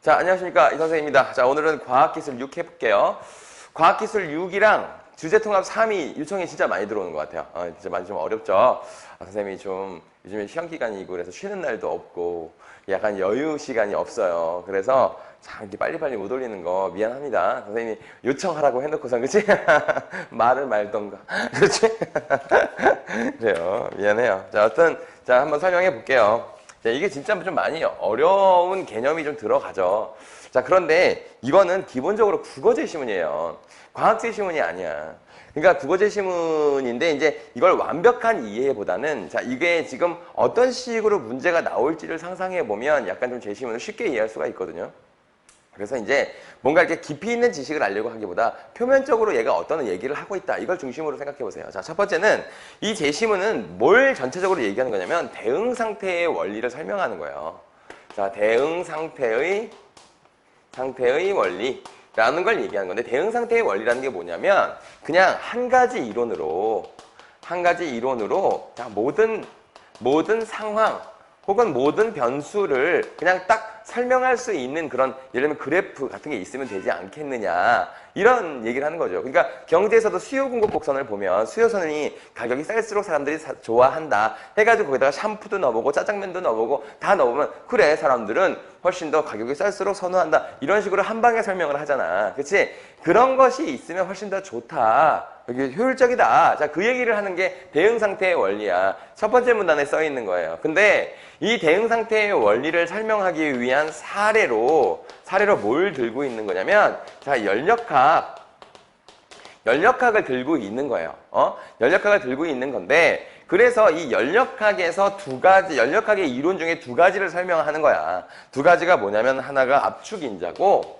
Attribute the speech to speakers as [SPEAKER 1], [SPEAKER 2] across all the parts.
[SPEAKER 1] 자, 안녕하십니까. 이 선생입니다. 자, 오늘은 과학기술 6 해볼게요. 과학기술 6이랑 주제통합 3이 요청이 진짜 많이 들어오는 것 같아요. 진짜 많이 좀 어렵죠. 선생님이 좀 요즘에 시험기간이고 그래서 쉬는 날도 없고 약간 여유 시간이 없어요. 그래서 참 이렇게 빨리빨리 못 올리는 거 미안합니다. 선생님이 요청하라고 해놓고선, 그치? 말을 말던가. 그치? 그래요. 미안해요. 자, 어떤, 자, 한번 설명해 볼게요. 자, 이게 진짜 좀 많이 어려운 개념이 좀 들어가죠. 자, 그런데 이거는 기본적으로 국어제시문이에요. 과학제시문이 아니야. 그러니까 국어제시문인데 이제 이걸 완벽한 이해보다는 자, 이게 지금 어떤 식으로 문제가 나올지를 상상해 보면 약간 좀 제시문을 쉽게 이해할 수가 있거든요. 그래서 이제 뭔가 이렇게 깊이 있는 지식을 알려고 하기보다 표면적으로 얘가 어떤 얘기를 하고 있다. 이걸 중심으로 생각해 보세요. 자, 첫 번째는 이 제시문은 뭘 전체적으로 얘기하는 거냐면 대응 상태의 원리를 설명하는 거예요. 자, 대응 상태의 원리라는 걸 얘기하는 건데 대응 상태의 원리라는 게 뭐냐면 그냥 한 가지 이론으로 자, 모든 상황 혹은 모든 변수를 그냥 딱 설명할 수 있는 그런 예를 들면 그래프 같은 게 있으면 되지 않겠느냐 이런 얘기를 하는 거죠. 그러니까 경제에서도 수요 공급 곡선을 보면 수요선이 가격이 쌀수록 사람들이 좋아한다 해가지고 거기다가 샴푸도 넣어보고 짜장면도 넣어보고 다 넣어보면 그래 사람들은 훨씬 더 가격이 쌀수록 선호한다 이런 식으로 한 방에 설명을 하잖아. 그치? 그런 것이 있으면 훨씬 더 좋다. 이게 효율적이다. 자, 그 얘기를 하는 게 대응 상태의 원리야. 첫 번째 문단에 써 있는 거예요. 근데 이 대응 상태의 원리를 설명하기 위한 사례로 뭘 들고 있는 거냐면 자, 연력학을 들고 있는 거예요. 연력학을 들고 있는 건데 그래서 이 연력학에서 연력학의 이론 중에 두 가지를 설명하는 거야. 두 가지가 뭐냐면 하나가 압축인자라고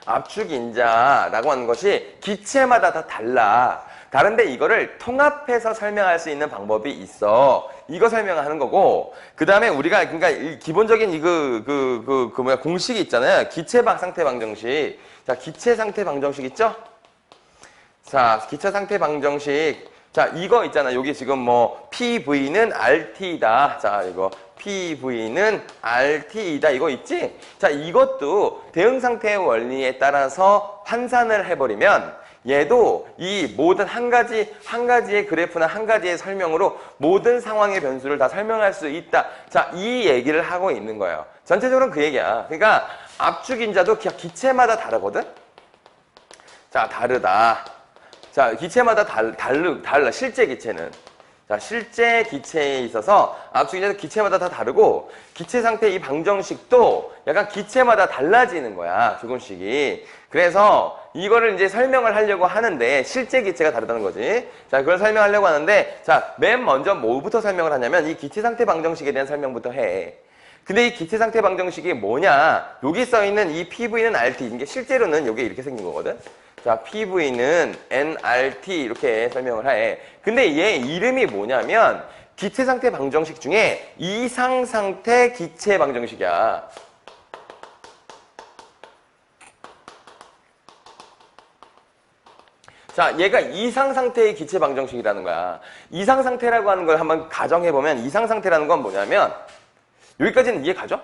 [SPEAKER 1] 하는 것이 기체마다 다 달라. 다른데 이거를 통합해서 설명할 수 있는 방법이 있어. 이거 설명하는 거고, 그 다음에 우리가, 그러니까 기본적인 공식이 있잖아요. 기체 상태 방정식. 자, 기체 상태 방정식 있죠? 자, 기체 상태 방정식. 자, 이거 있잖아. 여기 지금 뭐, PV는 RT다. 자, 이거. PV는 RT이다. 이거 있지? 자, 이것도 대응 상태의 원리에 따라서 환산을 해버리면 얘도 이 모든 한 가지의 그래프나 한 가지의 설명으로 모든 상황의 변수를 다 설명할 수 있다. 자, 이 얘기를 하고 있는 거예요. 전체적으로는 그 얘기야. 그러니까 압축인자도 기체마다 다르거든? 자, 다르다. 자, 기체마다 달라. 실제 기체는. 자, 실제 기체에 있어서 압축인자도 기체마다 다 다르고 기체 상태 이 방정식도 약간 기체마다 달라지는 거야. 조금씩이. 그래서 이거를 이제 설명을 하려고 하는데 실제 기체가 다르다는 거지. 자, 그걸 설명하려고 하는데 자, 맨 먼저 뭐부터 설명을 하냐면 이 기체 상태 방정식에 대한 설명부터 해. 근데 이 기체 상태 방정식이 뭐냐? 여기 써 있는 이 PV는 RT. 이게 실제로는 이게 이렇게 생긴 거거든. 자, PV는 nRT 이렇게 설명을 해. 근데 얘 이름이 뭐냐면 기체 상태 방정식 중에 이상 상태 기체 방정식이야. 자, 얘가 이상 상태의 기체 방정식이라는 거야. 이상 상태라고 하는 걸 한번 가정해보면 이상 상태라는 건 뭐냐면 여기까지는 이해 가죠?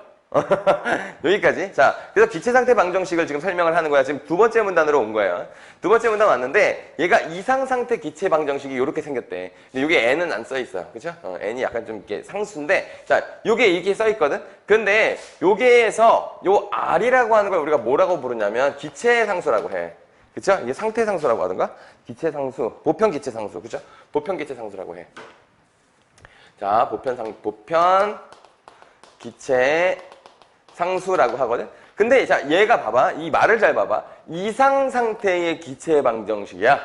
[SPEAKER 1] 여기까지. 자, 그래서 기체 상태 방정식을 지금 설명을 하는 거야. 지금 두 번째 문단으로 온 거예요. 두 번째 문단 왔는데 얘가 이상 상태 기체 방정식이 이렇게 생겼대. 근데 여기 n은 안 써 있어요. 그죠? n이 약간 좀 이렇게 상수인데 자, 요게 이렇게 써 있거든. 근데 여기에서 요 r이라고 하는 걸 우리가 뭐라고 부르냐면 기체 상수라고 해. 그쵸? 이게 상태 상수라고 하던가? 기체 상수, 보편 기체 상수. 그죠? 보편 기체 상수라고 해. 자, 보편 기체 상수라고 하거든. 근데 자, 얘가 봐봐. 이 말을 잘 봐봐. 이상 상태의 기체 방정식이야.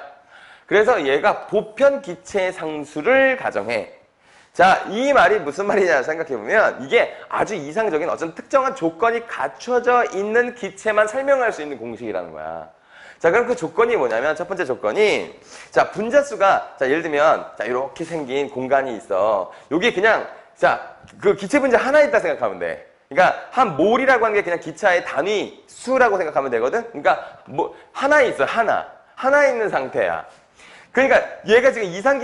[SPEAKER 1] 그래서 얘가 보편 기체 상수를 가정해. 자, 이 말이 무슨 말이냐 생각해보면 이게 아주 이상적인 어떤 특정한 조건이 갖춰져 있는 기체만 설명할 수 있는 공식이라는 거야. 자, 그럼 그 조건이 뭐냐면 첫 번째 조건이 자, 분자수가 자, 예를 들면 자, 이렇게 생긴 공간이 있어. 여기 그냥 자, 그 기체 분자 하나 있다 생각하면 돼. 그러니까 한 몰이라고 하는 게 그냥 기차의 단위 수라고 생각하면 되거든. 그러니까 뭐 하나 있어. 하나 있는 상태야. 그러니까 얘가 지금 이상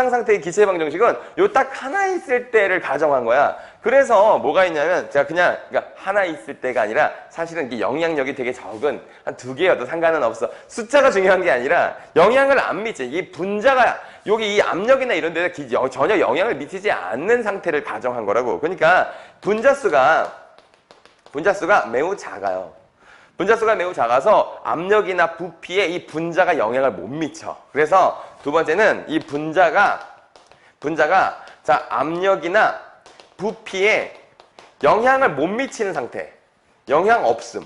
[SPEAKER 1] 상태의 기체 방정식은 요 딱 하나 있을 때를 가정한 거야. 그래서 뭐가 있냐면 제가 그러니까 하나 있을 때가 아니라 사실은 이게 영향력이 되게 적은 한 2개여도 상관은 없어. 숫자가 중요한 게 아니라 영향을 안 미치. 이 분자가 여기 이 압력이나 이런 데에 전혀 영향을 미치지 않는 상태를 가정한 거라고. 그러니까 분자수가 매우 작아요. 분자수가 매우 작아서 압력이나 부피에 이 분자가 영향을 못 미쳐. 그래서 두 번째는 이 분자가 자, 압력이나 부피에 영향을 못 미치는 상태. 영향 없음.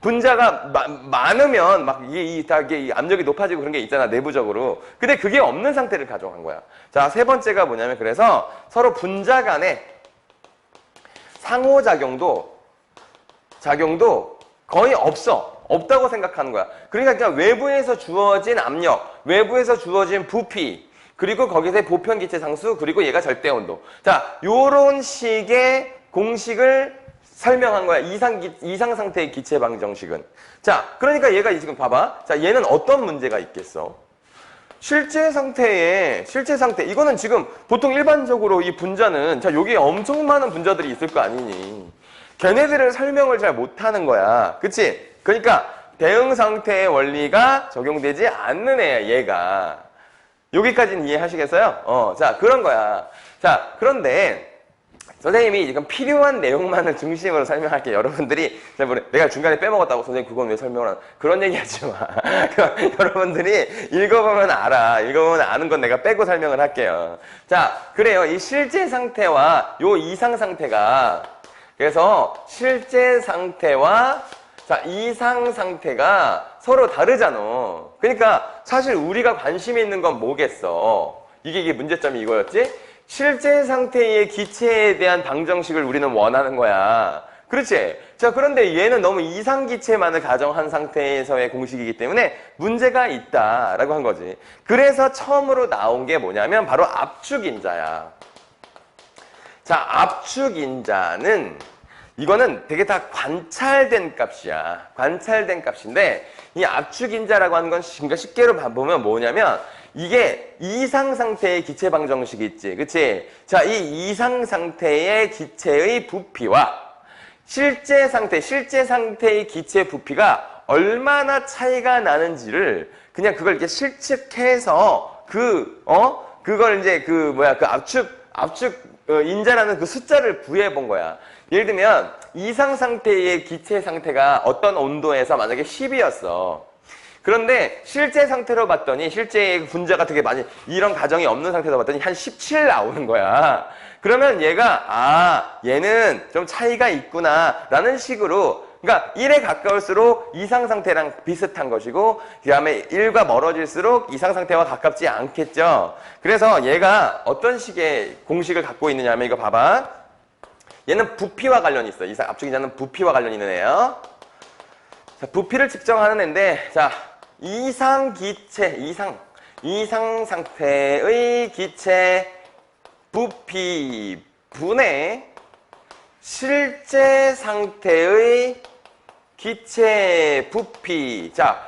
[SPEAKER 1] 분자가 많으면 막 이게 압력이 높아지고 그런 게 있잖아, 내부적으로. 근데 그게 없는 상태를 가정한 거야. 자, 세 번째가 뭐냐면 그래서 서로 분자 간의 상호작용도 거의 없다고 생각하는 거야. 그러니까 그냥 외부에서 주어진 압력, 외부에서 주어진 부피, 그리고 거기서의 보편기체 상수, 그리고 얘가 절대온도. 자, 요런 식의 공식을 설명한 거야. 이상 상태의 기체 방정식은. 자, 그러니까 얘가 지금 봐봐. 자, 얘는 어떤 문제가 있겠어? 실제 상태. 이거는 지금 보통 일반적으로 이 분자는, 자, 여기에 엄청 많은 분자들이 있을 거 아니니. 걔네들을 설명을 잘 못하는 거야. 그치? 그러니까 대응 상태의 원리가 적용되지 않는 애야, 얘가. 여기까지는 이해하시겠어요? 자, 그런 거야. 자, 그런데 선생님이 지금 필요한 내용만을 중심으로 설명할게요. 여러분들이 내가 중간에 빼먹었다고 선생님 그건 왜 설명을 하나? 그런 얘기 하지 마. 여러분들이 읽어보면 알아. 읽어보면 아는 건 내가 빼고 설명을 할게요. 자, 그래요. 이 실제 상태와 요 이상 상태가, 그래서 실제 상태와 자, 이상 상태가 서로 다르잖아. 그러니까 사실 우리가 관심 있는 건 뭐겠어? 이게 문제점이 이거였지? 실제 상태의 기체에 대한 방정식을 우리는 원하는 거야. 그렇지? 자, 그런데 얘는 너무 이상기체만을 가정한 상태에서의 공식이기 때문에 문제가 있다라고 한 거지. 그래서 처음으로 나온 게 뭐냐면 바로 압축인자야. 자, 압축인자는 이거는 되게 다 관찰된 값이야. 관찰된 값인데 이 압축인자라고 하는 건 쉽게로 보면 뭐냐면 이게 이상 상태의 기체 방정식이 있지. 그치? 자, 이 이상 상태의 기체의 부피와 실제 상태의 기체 부피가 얼마나 차이가 나는지를 그냥 그걸 이렇게 실측해서 그걸 이제 압축 인자라는 그 숫자를 구해 본 거야. 예를 들면 이상 상태의 기체 상태가 어떤 온도에서 만약에 10이었어. 그런데 실제 상태로 봤더니 실제 분자가 되게 많이 이런 가정이 없는 상태로 봤더니 한 17 나오는 거야. 그러면 얘는 좀 차이가 있구나 라는 식으로, 그러니까 1에 가까울수록 이상 상태랑 비슷한 것이고 그 다음에 1과 멀어질수록 이상 상태와 가깝지 않겠죠. 그래서 얘가 어떤 식의 공식을 갖고 있느냐 하면 이거 봐봐. 얘는 부피와 관련이 있어. 이상 압축인자는 부피와 관련이 있는 애예요. 자, 부피를 측정하는 애인데, 자, 이상 상태의 기체 부피 분의 실제 상태의 기체 부피. 자,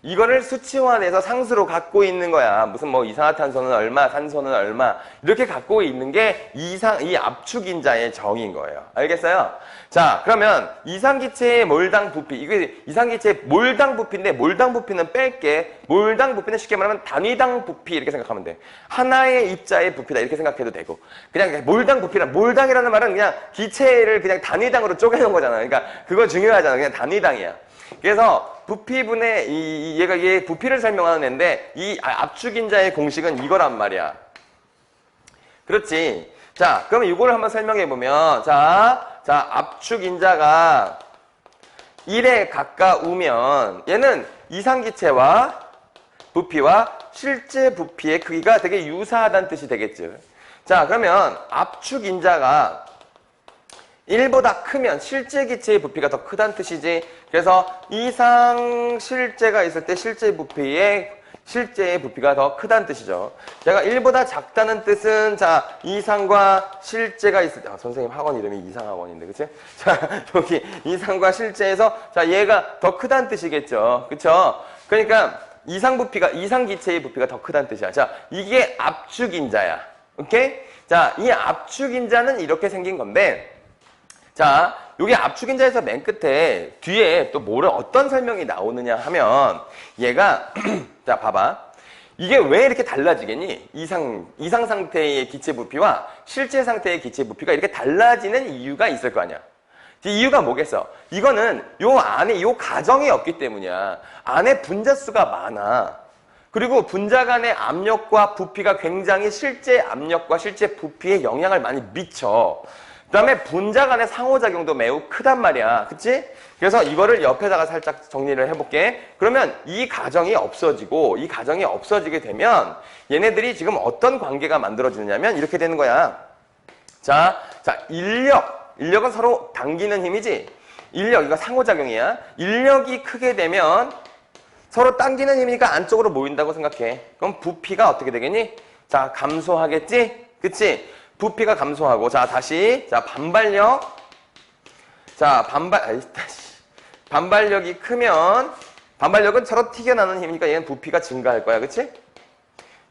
[SPEAKER 1] 이거를 수치화해서 상수로 갖고 있는 거야. 무슨 뭐 이산화탄소는 얼마, 산소는 얼마 이렇게 갖고 있는 게 이 압축인자의 정의인 거예요. 알겠어요? 자, 그러면 이상기체의 몰당 부피, 이게 이상기체의 몰당 부피인데 몰당 부피는 뺄게. 몰당 부피는 쉽게 말하면 단위당 부피 이렇게 생각하면 돼. 하나의 입자의 부피다 이렇게 생각해도 되고, 그냥 몰당 몰당이라는 말은 그냥 기체를 그냥 단위당으로 쪼개놓은 거잖아. 그러니까 그거 중요하잖아. 그냥 단위당이야. 그래서 부피분의 얘가 부피를 설명하는 애인데 이 압축인자의 공식은 이거란 말이야. 그렇지. 자, 그러면 이거를 한번 설명해 보면 자, 압축인자가 1에 가까우면 얘는 이상기체와 부피와 실제 부피의 크기가 되게 유사하다는 뜻이 되겠죠. 자, 그러면 압축인자가 1보다 크면 실제 기체의 부피가 더 크다는 뜻이지. 그래서 이상 실제가 있을 때 실제의 부피가 더 크다는 뜻이죠. 제가 1보다 작다는 뜻은 자, 이상과 실제가 있을 때, 선생님 학원 이름이 이상학원인데, 그치? 자, 여기 이상과 실제에서 자, 얘가 더 크다는 뜻이겠죠. 그쵸? 그러니까 이상 기체의 부피가 더 크다는 뜻이야. 자, 이게 압축 인자야. 오케이? 자, 이 압축 인자는 이렇게 생긴 건데, 자, 여기 압축 인자에서 맨 끝에 뒤에 또 어떤 설명이 나오느냐 하면 얘가 자, 봐봐. 이게 왜 이렇게 달라지겠니? 이상 상태의 기체 부피와 실제 상태의 기체 부피가 이렇게 달라지는 이유가 있을 거 아니야. 이유가 뭐겠어? 이거는 요 안에 요 가정이 없기 때문이야. 안에 분자수가 많아. 그리고 분자 간의 압력과 부피가 굉장히 실제 압력과 실제 부피에 영향을 많이 미쳐. 그 다음에 분자 간의 상호작용도 매우 크단 말이야. 그치? 그래서 이거를 옆에다가 살짝 정리를 해볼게. 그러면 이 가정이 없어지게 되면 얘네들이 지금 어떤 관계가 만들어지느냐면 이렇게 되는 거야. 자, 인력은 서로 당기는 힘이지. 이거 상호작용이야. 인력이 크게 되면 서로 당기는 힘이니까 안쪽으로 모인다고 생각해. 그럼 부피가 어떻게 되겠니? 자, 감소하겠지? 그치? 부피가 감소하고. 자, 다시. 자, 반발력. 자, 반발력이 크면, 반발력은 서로 튀겨나오는 힘이니까 얘는 부피가 증가할 거야. 그치?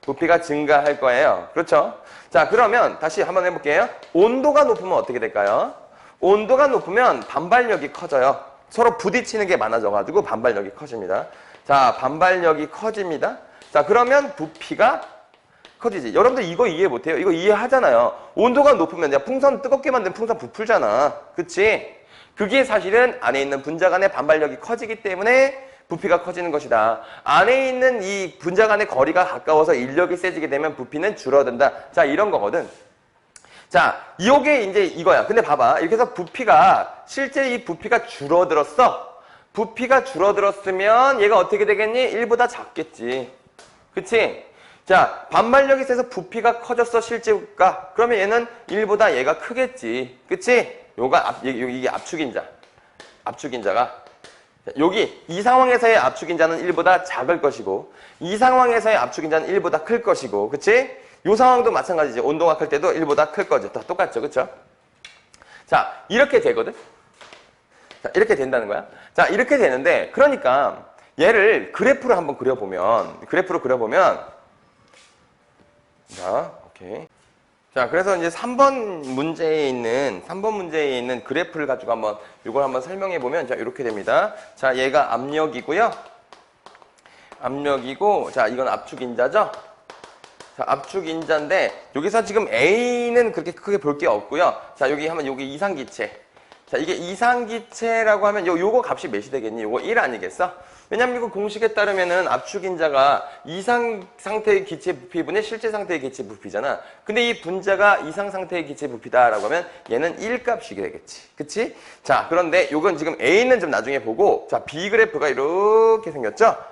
[SPEAKER 1] 부피가 증가할 거예요. 그렇죠? 자, 그러면 다시 한번 해볼게요. 온도가 높으면 어떻게 될까요? 온도가 높으면 반발력이 커져요. 서로 부딪히는 게 많아져가지고 반발력이 커집니다. 자, 반발력이 커집니다. 자, 그러면 부피가 커지지. 여러분들 이거 이해 못해요? 이거 이해하잖아요. 온도가 높으면 풍선 뜨겁게 만든 풍선 부풀잖아. 그치? 그게 사실은 안에 있는 분자 간의 반발력이 커지기 때문에 부피가 커지는 것이다. 안에 있는 이 분자 간의 거리가 가까워서 인력이 세지게 되면 부피는 줄어든다. 자, 이런 거거든. 자, 이게 이제 이거야. 근데 봐봐. 이렇게 해서 실제 이 부피가 줄어들었어. 부피가 줄어들었으면 얘가 어떻게 되겠니? 1보다 작겠지. 그치? 자, 반발력이 세서 부피가 커졌어, 실제가. 그러면 얘는 1보다 얘가 크겠지. 그치? 이게 압축인자. 압축인자가. 여기 이 상황에서의 압축인자는 1보다 작을 것이고 이 상황에서의 압축인자는 1보다 클 것이고 그치? 이 상황도 마찬가지지. 온도가 클 때도 1보다 클 거죠. 다 똑같죠. 그쵸? 자, 이렇게 되거든? 자, 이렇게 된다는 거야. 자, 이렇게 되는데 그러니까 얘를 그래프로 한번 그려보면 자, 오케이. 자, 그래서 이제 3번 문제에 있는 그래프를 가지고 이걸 한번 설명해 보면, 자, 이렇게 됩니다. 자, 얘가 압력이고요. 자, 이건 압축인자죠? 자, 압축인자인데, 여기서 지금 A는 그렇게 크게 볼 게 없고요. 자, 여기 이상기체. 자, 이게 이상기체라고 하면, 요거 값이 몇이 되겠니? 요거 1 아니겠어? 왜냐면 이거 공식에 따르면은 압축인자가 이상 상태의 기체 부피분의 실제 상태의 기체 부피잖아. 근데 이 분자가 이상 상태의 기체 부피다라고 하면 얘는 1 값이 되겠지. 그치? 자, 그런데 요건 지금 A는 좀 나중에 보고, 자, B 그래프가 이렇게 생겼죠?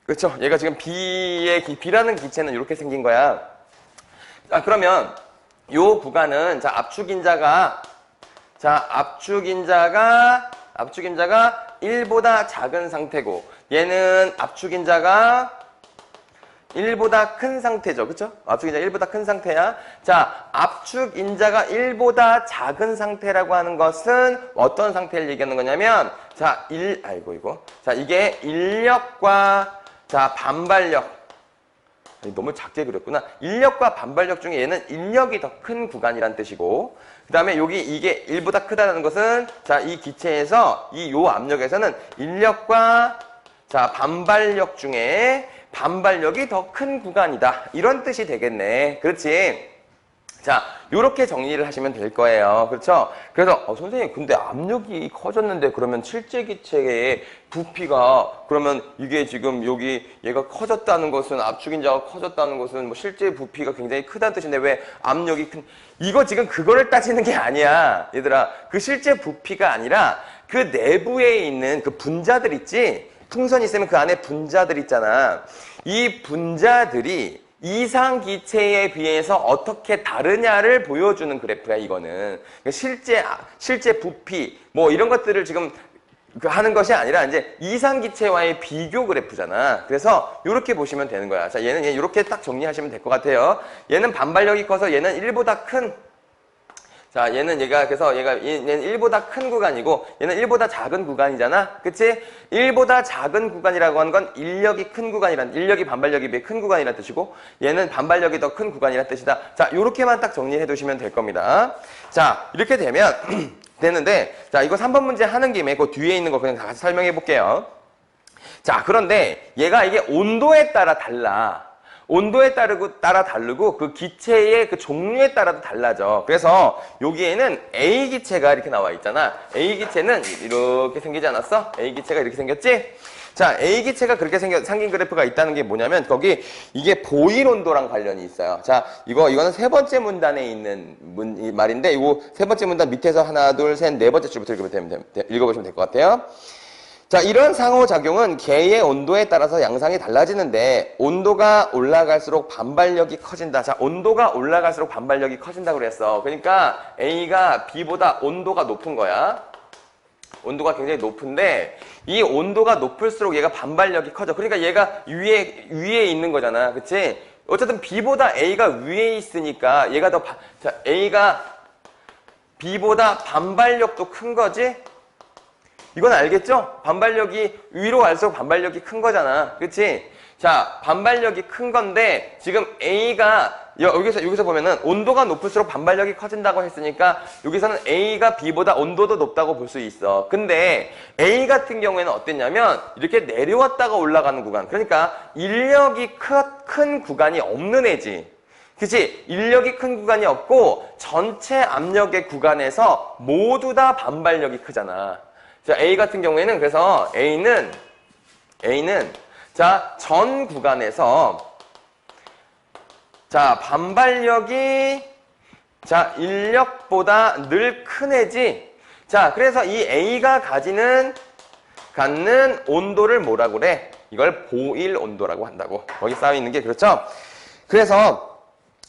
[SPEAKER 1] 그렇죠? 얘가 지금 B라는 기체는 이렇게 생긴 거야. 자, 그러면 요 구간은, 자, 압축인자가 1보다 작은 상태고 얘는 압축인자가 1보다 큰 상태죠. 그쵸? 압축인자가 1보다 큰 상태야. 자, 압축인자가 1보다 작은 상태라고 하는 것은 어떤 상태를 얘기하는 거냐면 자, 자, 이게 인력과 자, 반발력. 너무 작게 그렸구나. 인력과 반발력 중에 얘는 인력이 더 큰 구간이란 뜻이고 그 다음에 이게 1보다 크다는 것은 자, 이 기체에서 요 압력에서는 인력과 자, 반발력 중에 반발력이 더 큰 구간이다. 이런 뜻이 되겠네. 그렇지? 자, 요렇게 정리를 하시면 될 거예요. 그렇죠? 그래서 선생님 근데 압력이 커졌는데 그러면 실제 기체의 부피가 그러면 이게 지금 얘가 커졌다는 것은 압축인자가 커졌다는 것은 뭐 실제 부피가 굉장히 크다는 뜻인데 왜 압력이 이거 지금 그거를 따지는 게 아니야. 얘들아. 그 실제 부피가 아니라 그 내부에 있는 그 분자들 있지? 풍선이 있으면 그 안에 분자들 있잖아. 이 분자들이 이상 기체에 비해서 어떻게 다르냐를 보여주는 그래프야, 이거는. 실제 부피, 뭐 이런 것들을 지금 하는 것이 아니라 이제 이상 기체와의 비교 그래프잖아. 그래서 이렇게 보시면 되는 거야. 자, 얘는 이렇게 딱 정리하시면 될 것 같아요. 얘는 반발력이 커서 얘는 1보다 큰 자, 그래서 얘는 1보다 큰 구간이고, 얘는 1보다 작은 구간이잖아? 그치? 1보다 작은 구간이라고 하는 건 인력이 큰 인력이 반발력에 비해 큰 구간이라는 뜻이고, 얘는 반발력이 더 큰 구간이라는 뜻이다. 자, 요렇게만 딱 정리해 두시면 될 겁니다. 자, 이렇게 되면, 되는데, 자, 이거 3번 문제 하는 김에 그 뒤에 있는 거 그냥 다 같이 설명해 볼게요. 자, 그런데 얘가 이게 온도에 따라 달라. 온도에 따라 다르고 그 기체의 그 종류에 따라도 달라져. 그래서 여기에는 A 기체가 이렇게 나와 있잖아. A 기체는 이렇게 생기지 않았어? A 기체가 이렇게 생겼지? 자, A 기체가 그렇게 생긴 그래프가 있다는 게 뭐냐면 거기 이게 보일 온도랑 관련이 있어요. 자, 이거는 세 번째 문단에 있는 말인데 이거 세 번째 문단 밑에서 하나, 둘, 셋, 네 번째 줄부터 읽어보시면 될 것 같아요. 자, 이런 상호작용은 개의 온도에 따라서 양상이 달라지는데 온도가 올라갈수록 반발력이 커진다. 자, 온도가 올라갈수록 반발력이 커진다고 그랬어. 그러니까 A가 B보다 온도가 높은 거야. 온도가 굉장히 높은데 이 온도가 높을수록 얘가 반발력이 커져. 그러니까 얘가 위에 있는 거잖아. 그치? 어쨌든 B보다 A가 위에 있으니까 얘가 자, A가 B보다 반발력도 큰 거지? 이건 알겠죠? 반발력이 위로 갈수록 반발력이 큰 거잖아. 그치? 자, 반발력이 큰 건데 지금 A가 여기서 보면은 온도가 높을수록 반발력이 커진다고 했으니까 여기서는 A가 B보다 온도도 높다고 볼 수 있어. 근데 A 같은 경우에는 어땠냐면 이렇게 내려왔다가 올라가는 구간. 그러니까 인력이 큰 구간이 없는 애지. 그치? 인력이 큰 구간이 없고 전체 압력의 구간에서 모두 다 반발력이 크잖아. 자, A 같은 경우에는 그래서 A는 자, 전 구간에서 자, 반발력이 자, 인력보다 늘 큰 애지. 자, 그래서 이 A가 갖는 온도를 뭐라고 그래? 이걸 보일 온도라고 한다고. 거기 쌓여 있는 게 그렇죠? 그래서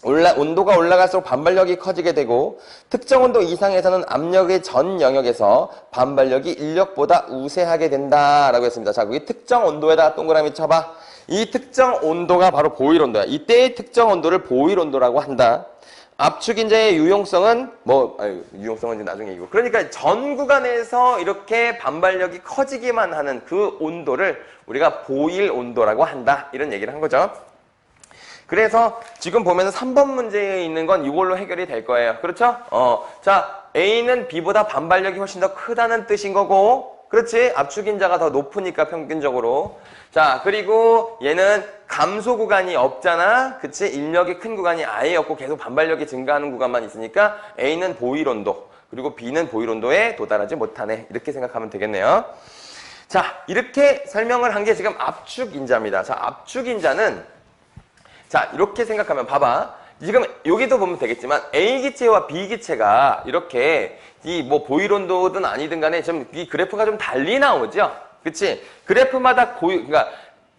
[SPEAKER 1] 온도가 올라갈수록 반발력이 커지게 되고 특정 온도 이상에서는 압력의 전 영역에서 반발력이 인력보다 우세하게 된다라고 했습니다. 자, 거기 특정 온도에다 동그라미 쳐봐. 이 특정 온도가 바로 보일 온도야. 이때의 특정 온도를 보일 온도라고 한다. 압축인자의 유용성은 유용성은 이제 나중에 얘기고. 그러니까 전 구간에서 이렇게 반발력이 커지기만 하는 그 온도를 우리가 보일 온도라고 한다. 이런 얘기를 한 거죠. 그래서 지금 보면은 3번 문제에 있는 건 이걸로 해결이 될 거예요. 그렇죠? 자, A는 B보다 반발력이 훨씬 더 크다는 뜻인 거고, 그렇지? 압축인자가 더 높으니까 평균적으로. 자, 그리고 얘는 감소 구간이 없잖아. 그치? 인력이 큰 구간이 아예 없고 계속 반발력이 증가하는 구간만 있으니까 A는 보일 온도, 그리고 B는 보일 온도에 도달하지 못하네. 이렇게 생각하면 되겠네요. 자, 이렇게 설명을 한 게 지금 압축인자입니다. 자, 압축인자는 자, 이렇게 생각하면 봐봐. 지금 여기도 보면 되겠지만 A 기체와 B 기체가 이렇게 보일 온도든 아니든 간에 좀 이 그래프가 좀 달리 나오죠. 그치? 그래프마다 그러니까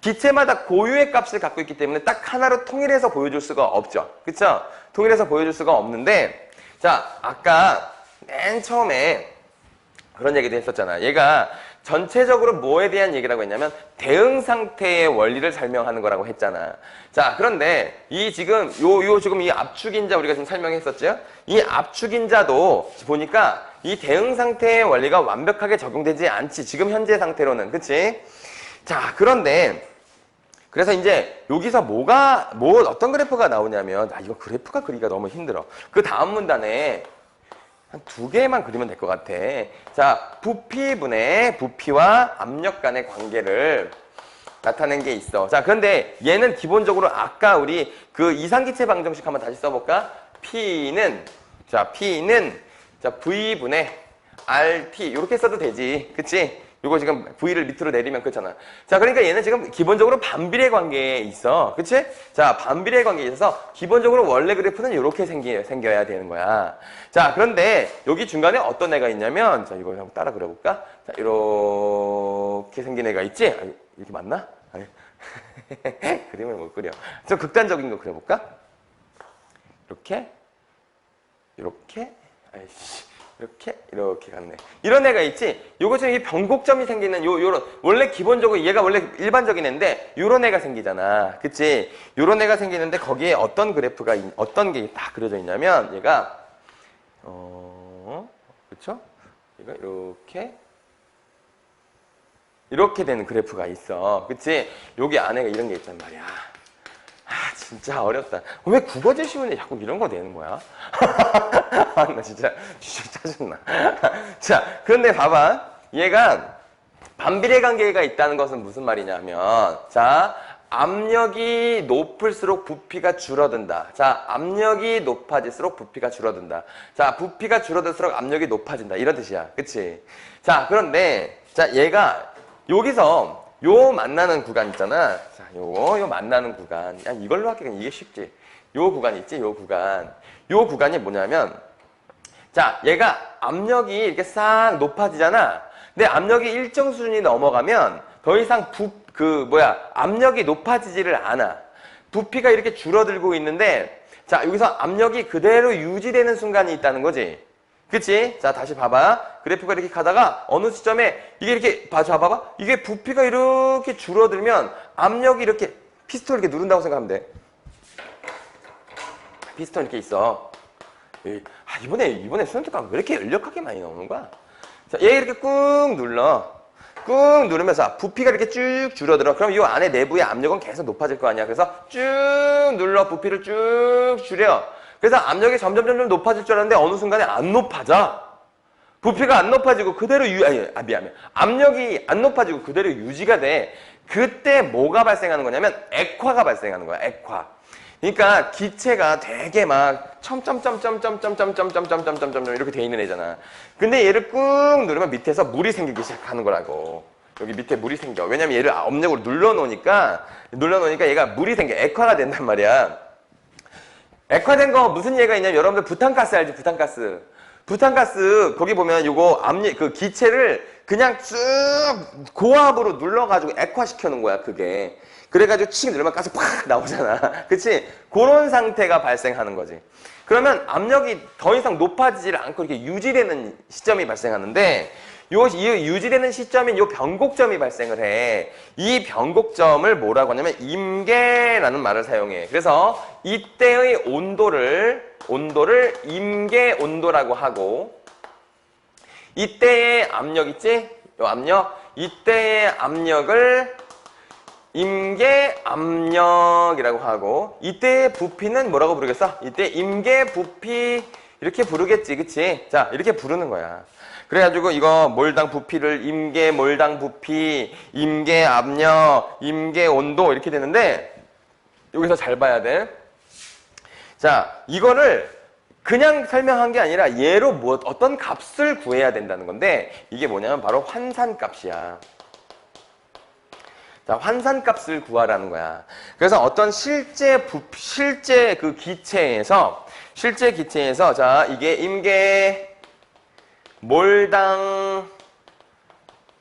[SPEAKER 1] 기체마다 고유의 값을 갖고 있기 때문에 딱 하나로 통일해서 보여줄 수가 없죠. 그쵸? 통일해서 보여줄 수가 없는데, 자, 아까 맨 처음에 그런 얘기도 했었잖아. 얘가 전체적으로 뭐에 대한 얘기라고 했냐면 대응 상태의 원리를 설명하는 거라고 했잖아. 자, 그런데 지금 이 압축인자 우리가 지금 설명했었죠? 이 압축인자도 보니까 이 대응 상태의 원리가 완벽하게 적용되지 않지. 지금 현재 상태로는. 그치? 자, 그런데 그래서 이제 여기서 어떤 그래프가 나오냐면 이거 그래프가 그리기가 너무 힘들어. 그 다음 문단에 한 2개만 그리면 될 것 같아. 자, 부피와 압력 간의 관계를 나타낸 게 있어. 자, 그런데 얘는 기본적으로 아까 우리 그 이상기체 방정식 한번 다시 써볼까? P는 V분의 RT 이렇게 써도 되지. 그치? 요거 지금 V를 밑으로 내리면 그렇잖아. 자, 그러니까 얘는 지금 기본적으로 반비례 관계에 있어. 그치? 자, 반비례 관계에 있어서 기본적으로 원래 그래프는 이렇게 생겨야 되는 거야. 자, 그런데 여기 중간에 어떤 애가 있냐면, 자, 이거 한번 따라 그려볼까? 자, 이렇게 생긴 애가 있지? 이렇게 맞나? 그림을 못 그려. 좀 극단적인 거 그려볼까? 이렇게, 이렇게 갔네. 이런 애가 있지? 요거 지금 이 변곡점이 생기는 요런, 기본적으로 얘가 원래 일반적인 애인데, 요런 애가 생기잖아. 그치? 요런 애가 생기는데, 거기에 어떤 게 딱 그려져 있냐면, 얘가, 그쵸? 이거 이렇게 되는 그래프가 있어. 그치? 여기 안에 이런 게 있단 말이야. 진짜 어렵다. 왜 국어제 시문에 자꾸 이런 거 내는 거야? 나 진짜 짜증나. 자, 그런데 봐봐. 얘가 반비례 관계가 있다는 것은 무슨 말이냐면, 자, 압력이 높을수록 부피가 줄어든다. 자, 압력이 높아질수록 부피가 줄어든다. 자, 부피가 줄어들수록 압력이 높아진다. 이런 뜻이야. 그치? 자, 그런데, 자, 얘가 여기서 요 만나는 구간 있잖아. 자, 요 만나는 구간. 야, 이걸로 할게. 그냥 이게 쉽지. 요 구간 있지? 요 구간. 요 구간이 뭐냐면, 자, 얘가 압력이 이렇게 싹 높아지잖아. 근데 압력이 일정 수준이 넘어가면 더 이상 압력이 높아지지를 않아. 부피가 이렇게 줄어들고 있는데, 자, 여기서 압력이 그대로 유지되는 순간이 있다는 거지. 그치? 자, 다시 봐봐. 그래프가 이렇게 가다가 어느 시점에 이게 이렇게 봐봐. 이게 부피가 이렇게 줄어들면 압력이 이렇게 피스톤 이렇게 누른다고 생각하면 돼. 피스톤 이렇게 있어. 이번에 수능특강 왜 이렇게 연력하게 많이 나오는 거야? 자, 얘 이렇게 꾹 눌러. 꾹 누르면서 부피가 이렇게 쭉 줄어들어. 그럼 이 안에 내부의 압력은 계속 높아질 거 아니야. 그래서 쭉 눌러. 부피를 쭉 줄여. 그래서 압력이 점점 높아질 줄 알았는데 어느 순간에 안 높아져. 부피가 안 높아지고 그대로 압력이 안 높아지고 그대로 유지가 돼. 그때 뭐가 발생하는 거냐면 액화가 발생하는 거야. 액화. 그러니까 기체가 되게 막 이렇게 돼 있는 애잖아. 근데 얘를 꾹 누르면 밑에서 물이 생기기 시작하는 거라고. 여기 밑에 물이 생겨. 왜냐면 얘를 압력으로 눌러놓으니까 얘가 물이 생겨. 액화가 된단 말이야. 액화된 거 무슨 예가 있냐면 여러분들 부탄가스 알지? 부탄가스 거기 보면 요거 기체를 그냥 쭉 고압으로 눌러가지고 액화시켜 놓은 거야. 그게. 그래가지고 칙 누르면 가스 팍 나오잖아. 그치? 그런 상태가 발생하는 거지. 그러면 압력이 더 이상 높아지질 않고 이렇게 유지되는 시점이 발생하는데 이 유지되는 시점인 요 변곡점이 발생을 해. 이 변곡점을 뭐라고 하냐면 임계라는 말을 사용해. 그래서 이때의 온도를 임계 온도라고 하고 이때의 압력 있지? 요 압력. 이때의 압력을 임계 압력이라고 하고 이때의 부피는 뭐라고 부르겠어? 이때 임계 부피 이렇게 부르겠지. 그치? 자, 이렇게 부르는 거야. 그래가지고 이거 몰당 부피를 임계 몰당 부피, 임계 압력, 임계 온도 이렇게 되는데 여기서 잘 봐야 돼. 자, 이거를 그냥 설명한 게 아니라 얘로 어떤 값을 구해야 된다는 건데 이게 뭐냐면 바로 환산값이야. 자, 환산값을 구하라는 거야. 그래서 어떤 실제 그 기체에서 자, 이게 임계 몰당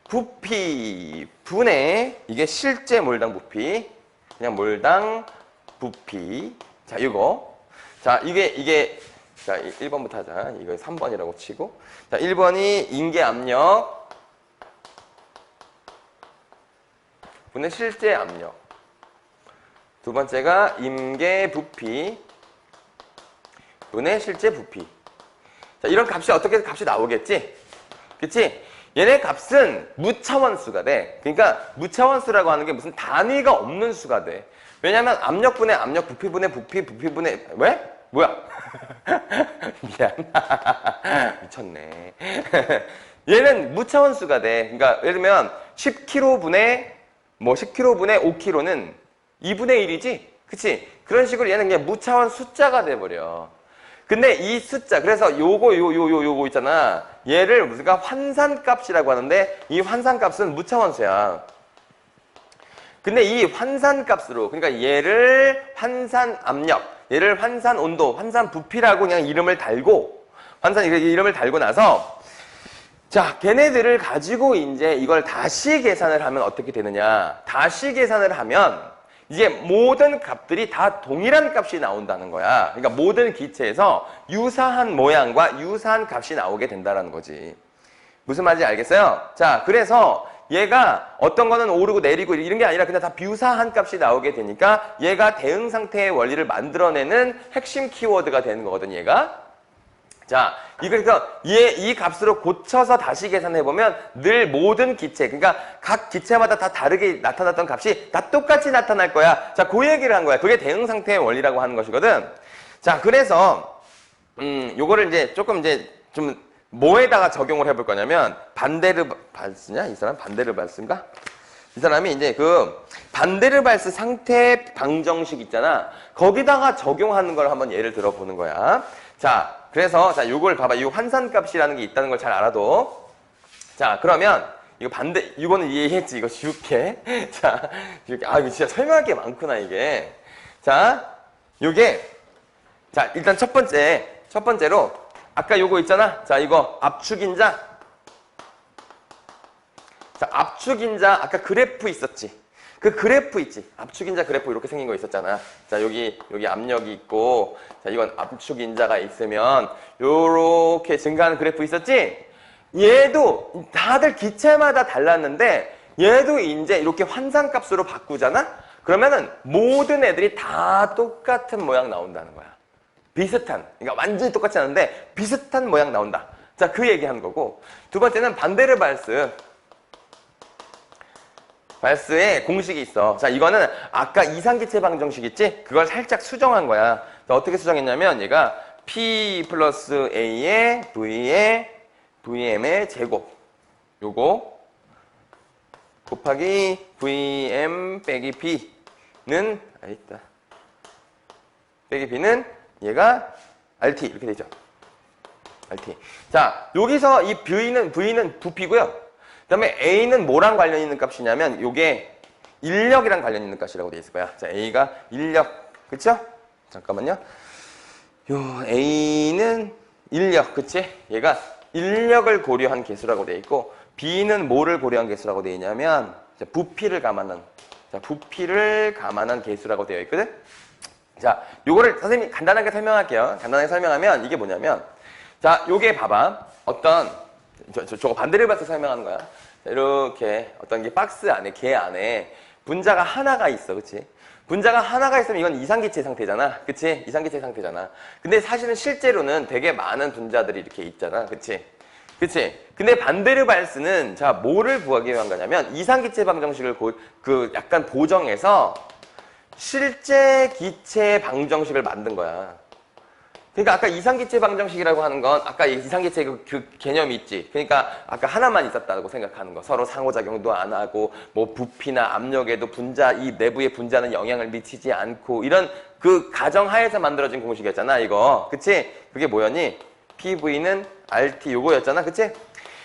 [SPEAKER 1] 부피 분의 이게 실제 몰당 부피 그냥 몰당 부피 자 이거 자 이게 자 1번부터 하자. 이거 3번이라고 치고 자 1번이 임계 압력 분의 실제 압력 두 번째가 임계 부피 분의 실제 부피 자, 이런 값이 어떻게 해서 값이 나오겠지? 그치? 얘네 값은 무차원수가 돼. 그러니까 무차원수라고 하는 게 무슨 단위가 없는 수가 돼. 왜냐면 압력분의 압력, 부피분의 부피, 부피분의 왜? 뭐야? 미안. 미쳤네. 얘는 무차원수가 돼. 그러니까 예를 들면 10kg분의 5kg는 2분의 1이지? 그치? 그런 식으로 얘는 그냥 무차원 숫자가 돼버려. 근데 이 숫자, 그래서 요거 있잖아. 얘를 우리가 환산값이라고 하는데 이 환산값은 무차원수야. 근데 이 환산값으로, 그러니까 얘를 환산 압력, 얘를 환산 온도, 환산 부피라고 그냥 이름을 달고, 이름을 달고 나서 자, 걔네들을 가지고 이제 이걸 다시 계산을 하면 어떻게 되느냐. 다시 계산을 하면 이제 모든 값들이 다 동일한 값이 나온다는 거야. 그러니까 모든 기체에서 유사한 모양과 유사한 값이 나오게 된다는 거지. 무슨 말인지 알겠어요? 자, 그래서 얘가 어떤 거는 오르고 내리고 이런 게 아니라 그냥 다 비유사한 값이 나오게 되니까 얘가 대응 상태의 원리를 만들어내는 핵심 키워드가 되는 거거든, 얘가. 자, 그래서 이 값으로 고쳐서 다시 계산해보면 늘 모든 기체, 그러니까 각 기체마다 다 다르게 나타났던 값이 다 똑같이 나타날 거야. 자, 그 얘기를 한 거야. 그게 대응 상태의 원리라고 하는 것이거든. 자, 그래서, 요거를 이제 조금 이제 좀 뭐에다가 적용을 해볼 거냐면, 반데르발스냐? 이 사람 반데르발스인가? 이 사람이 이제 그 반데르발스 상태 방정식 있잖아. 거기다가 적용하는 걸 한번 예를 들어보는 거야. 자, 그래서 자, 요걸 봐봐. 이 환산값이라는 게 있다는 걸 잘 알아도. 자, 그러면 이거는 이해했지. 이거 쉽게. 자, 이렇게 이거 진짜 설명할 게 많구나 이게. 자, 자, 일단 첫 번째로 아까 요거 있잖아. 자, 이거 압축인자. 자, 압축인자 아까 그래프 있었지. 그 그래프 있지. 압축인자 그래프 이렇게 생긴 거 있었잖아. 자, 여기 압력이 있고, 자, 이건 압축인자가 있으면 요렇게 증가하는 그래프 있었지? 얘도 다들 기체마다 달랐는데 얘도 이제 이렇게 환산값으로 바꾸잖아? 그러면은 모든 애들이 다 똑같은 모양 나온다는 거야. 비슷한. 그러니까 완전히 똑같지 않은데 비슷한 모양 나온다. 자, 그 얘기하는 거고. 두 번째는 발스의 공식이 있어. 자, 이거는 아까 이상기체 방정식 있지? 그걸 살짝 수정한 거야. 자, 어떻게 수정했냐면 얘가 P 플러스 A의 V의 VM의 제곱 요거 곱하기 VM 빼기 B는 빼기 B는 얘가 RT 이렇게 되죠. RT. 자, 여기서 이 V는 부피고요. 그 다음에 A는 뭐랑 관련 있는 값이냐면 요게 인력이랑 관련 있는 값이라고 돼 있을 거야. 자, A가 인력. 그쵸? 잠깐만요. 요 A는 인력. 그치? 얘가 인력을 고려한 개수라고 돼 있고 B는 뭐를 고려한 개수라고 돼 있냐면 부피를 감안한 개수라고 되어 있거든. 자, 요거를 선생님이 간단하게 설명할게요. 간단하게 설명하면 이게 뭐냐면 자, 요게 봐봐. 저거 반대를 설명하는 거야. 자, 이렇게 어떤 게 박스 안에, 개 안에 분자가 하나가 있어. 그치? 분자가 하나가 있으면 이건 이상기체 상태잖아. 그치? 이상기체 상태잖아. 근데 사실은 실제로는 되게 많은 분자들이 이렇게 있잖아. 그치? 근데 반데르발스는 자, 뭐를 구하기 위한 거냐면 이상기체 방정식을 약간 보정해서 실제 기체 방정식을 만든 거야. 그러니까 아까 이상기체 방정식이라고 하는 건 아까 이상기체 그 개념이 있지. 그러니까 아까 하나만 있었다고 생각하는 거. 서로 상호작용도 안 하고 뭐 부피나 압력에도 이 내부의 분자는 영향을 미치지 않고 이런 그 가정하에서 만들어진 공식이었잖아. 이거. 그치? 그게 뭐였니? PV는 RT 요거였잖아. 그치?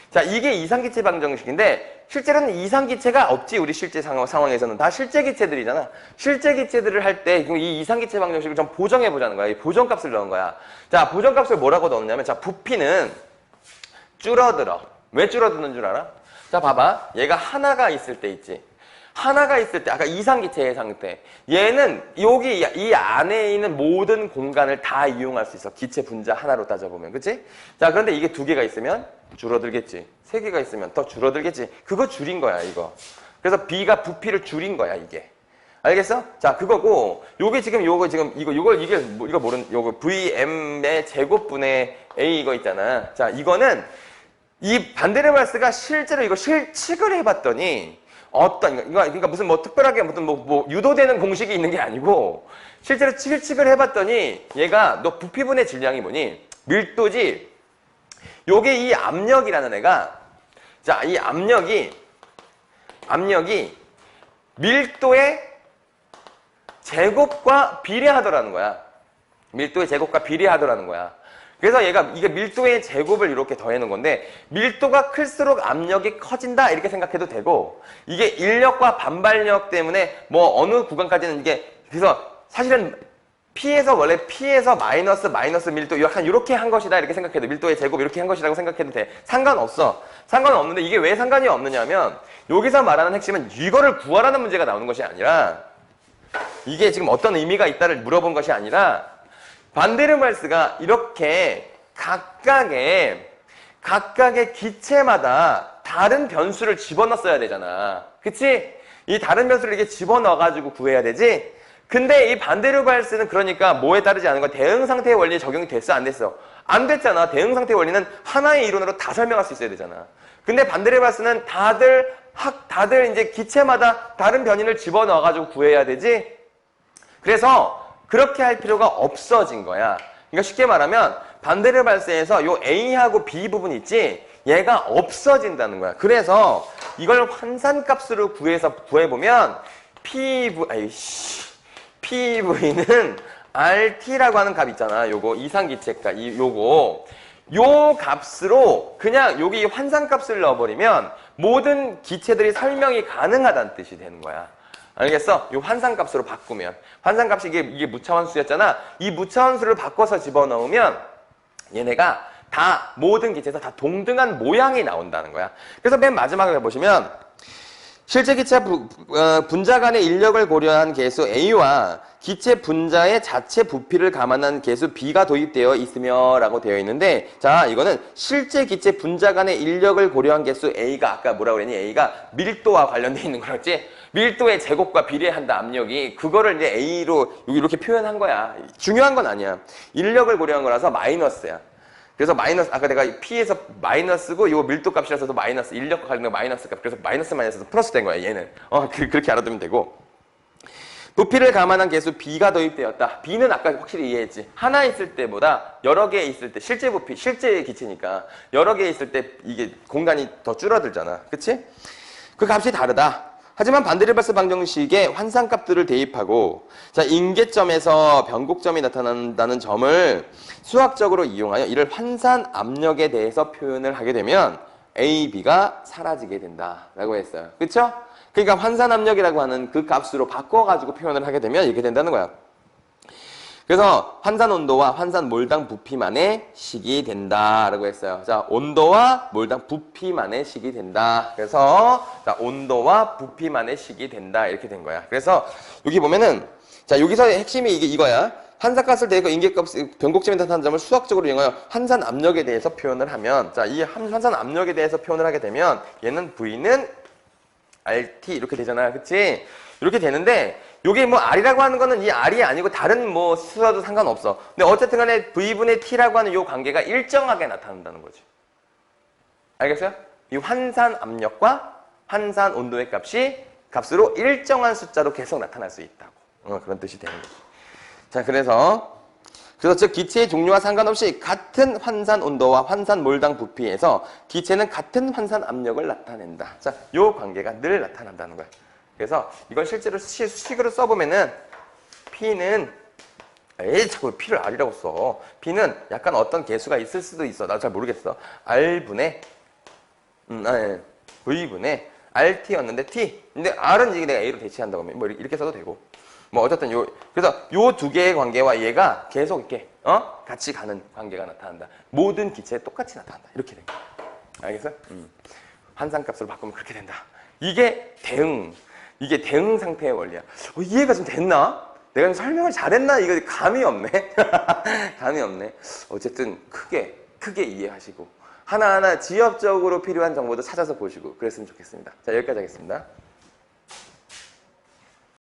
[SPEAKER 1] 자, 이게 이상기체 방정식인데 실제로는 이상기체가 없지. 우리 실제 상황에서는 다 실제 기체들이잖아. 실제 기체들을 할 때 이 이상기체 방정식을 좀 보정해 보자는 거야. 이 보정값을 넣은 거야. 자, 보정값을 뭐라고 넣었냐면 자, 부피는 줄어들어. 왜 줄어드는 줄 알아? 자, 봐봐. 얘가 하나가 있을 때 있지. 하나가 있을 때 아까 이상기체의 상태. 얘는 여기 이 안에 있는 모든 공간을 다 이용할 수 있어. 기체 분자 하나로 따져보면. 그치? 자, 그런데 이게 두 개가 있으면 줄어들겠지. 세 개가 있으면 더 줄어들겠지. 그거 줄인 거야, 이거. 그래서 B가 부피를 줄인 거야, 이게. 알겠어? 자, 그거고, 요게 지금 이거 모르는, 요거 VM의 제곱분의 A 이거 있잖아. 자, 이거는 이 반데르발스가 실제로 이거 실측을 해봤더니 그러니까 무슨 뭐 특별하게 무슨 뭐 유도되는 공식이 있는 게 아니고 실제로 실측을 해봤더니 얘가 너 부피분의 질량이 뭐니? 밀도지. 요게 이 압력이라는 애가 자, 이 압력이 밀도의 제곱과 비례하더라는 거야. 밀도의 제곱과 비례하더라는 거야. 그래서 이게 밀도의 제곱을 이렇게 더해놓은 건데 밀도가 클수록 압력이 커진다 이렇게 생각해도 되고 이게 인력과 반발력 때문에 뭐 어느 구간까지는 그래서 사실은 원래 P에서 마이너스 밀도 약간 이렇게 한 것이다 이렇게 생각해도 밀도의 제곱 이렇게 한 것이라고 생각해도 돼. 상관없어. 상관은 없는데 이게 왜 상관이 없느냐면 여기서 말하는 핵심은 이거를 구하라는 문제가 나오는 것이 아니라 이게 지금 어떤 의미가 있다를 물어본 것이 아니라 반데르발스가 이렇게 각각의 기체마다 다른 변수를 집어넣었어야 되잖아. 그치? 이 다른 변수를 이렇게 집어넣어가지고 구해야 되지? 근데 이 반데르발스는 그러니까 뭐에 따르지 않은 거야? 대응 상태의 원리에 적용이 됐어? 안 됐어? 안 됐잖아. 대응상태 원리는 하나의 이론으로 다 설명할 수 있어야 되잖아. 근데 반데르발스는 다들 이제 기체마다 다른 변인을 집어넣어가지고 구해야 되지. 그래서 그렇게 할 필요가 없어진 거야. 그러니까 쉽게 말하면 반데르발스에서 요 A하고 B 부분 있지? 얘가 없어진다는 거야. 그래서 이걸 환산값으로 구해보면 PV는 RT라고 하는 값 있잖아. 요거 이상기체값, 요 값으로 그냥 여기 환산값을 넣어버리면 모든 기체들이 설명이 가능하다는 뜻이 되는 거야. 알겠어? 요 환산값으로 바꾸면. 환산값이 이게 무차원수였잖아. 이 무차원수를 바꿔서 집어넣으면 얘네가 다 모든 기체에서 다 동등한 모양이 나온다는 거야. 그래서 맨 마지막에 보시면 실제 기체 분자 간의 인력을 고려한 계수 A와 기체 분자의 자체 부피를 감안한 계수 B가 도입되어 있으며 라고 되어 있는데, 자, 이거는 실제 기체 분자 간의 인력을 고려한 계수 A가 아까 뭐라고 그랬니? A가 밀도와 관련되어 있는 거였지? 밀도의 제곱과 비례한다, 압력이. 그거를 이제 A로 이렇게 표현한 거야. 중요한 건 아니야. 인력을 고려한 거라서 마이너스야. 그래서 마이너스, 아까 내가 P에서 마이너스고, 요 밀도 값이라서도 마이너스, 인력과 관련된 마이너스 값. 그래서 마이너스에서 플러스 된 거야, 얘는. 그렇게 알아두면 되고. 부피를 감안한 계수 B가 도입되었다. B는 아까 확실히 이해했지. 하나 있을 때보다 여러 개 있을 때, 실제 부피, 실제 기체니까 여러 개 있을 때 이게 공간이 더 줄어들잖아. 그치? 그 값이 다르다. 하지만 반데르발스 방정식에 환산값들을 대입하고, 자, 임계점에서 변곡점이 나타난다는 점을 수학적으로 이용하여 이를 환산 압력에 대해서 표현을 하게 되면 A, B가 사라지게 된다라고 했어요. 그쵸? 그러니까 환산 압력이라고 하는 그 값으로 바꿔가지고 표현을 하게 되면 이렇게 된다는 거야. 그래서 환산 온도와 환산 몰당 부피만의 식이 된다라고 했어요. 자, 온도와 몰당 부피만의 식이 된다. 그래서 자, 온도와 부피만의 식이 된다. 이렇게 된 거야. 그래서 여기 보면은 자, 여기서의 핵심이 이거야. 환산값을 대고 임계값 변곡점에 나타나는 점을 수학적으로 이용하여 환산 압력에 대해서 표현을 하면, 자, 이 환산 압력에 대해서 표현을 하게 되면 얘는 V는 RT 이렇게 되잖아. 그치? 이렇게 되는데 요게 뭐 R이라고 하는 거는 이 R이 아니고 다른 뭐 수와도 상관없어. 근데 어쨌든 간에 V분의 T라고 하는 요 관계가 일정하게 나타난다는 거지. 알겠어요? 이 환산 압력과 환산 온도의 값으로 일정한 숫자로 계속 나타날 수 있다고. 그런 뜻이 되는 거지. 자, 그래서 즉 기체의 종류와 상관없이 같은 환산 온도와 환산 몰당 부피에서 기체는 같은 환산 압력을 나타낸다. 자, 요 관계가 늘 나타난다는 거야. 그래서 이걸 실제로 수식으로 써보면은 P는 자꾸 P를 R이라고 써. P는 약간 어떤 개수가 있을 수도 있어. 나 잘 모르겠어. R분의 V분의 RT였는데 T. 근데 R은 이게 내가 A로 대체한다고 하면 뭐 이렇게 써도 되고. 뭐 어쨌든 그래서 요 두 개의 관계와 얘가 계속 이렇게 같이 가는 관계가 나타난다. 모든 기체에 똑같이 나타난다. 이렇게 된 거야. 알겠어? 환산값으로 바꾸면 그렇게 된다. 이게 대응 상태의 원리야. 이해가 좀 됐나? 내가 설명을 잘했나? 이거 감이 없네. 감이 없네. 어쨌든 크게 이해하시고 하나하나 지엽적으로 필요한 정보도 찾아서 보시고 그랬으면 좋겠습니다. 자, 여기까지 하겠습니다.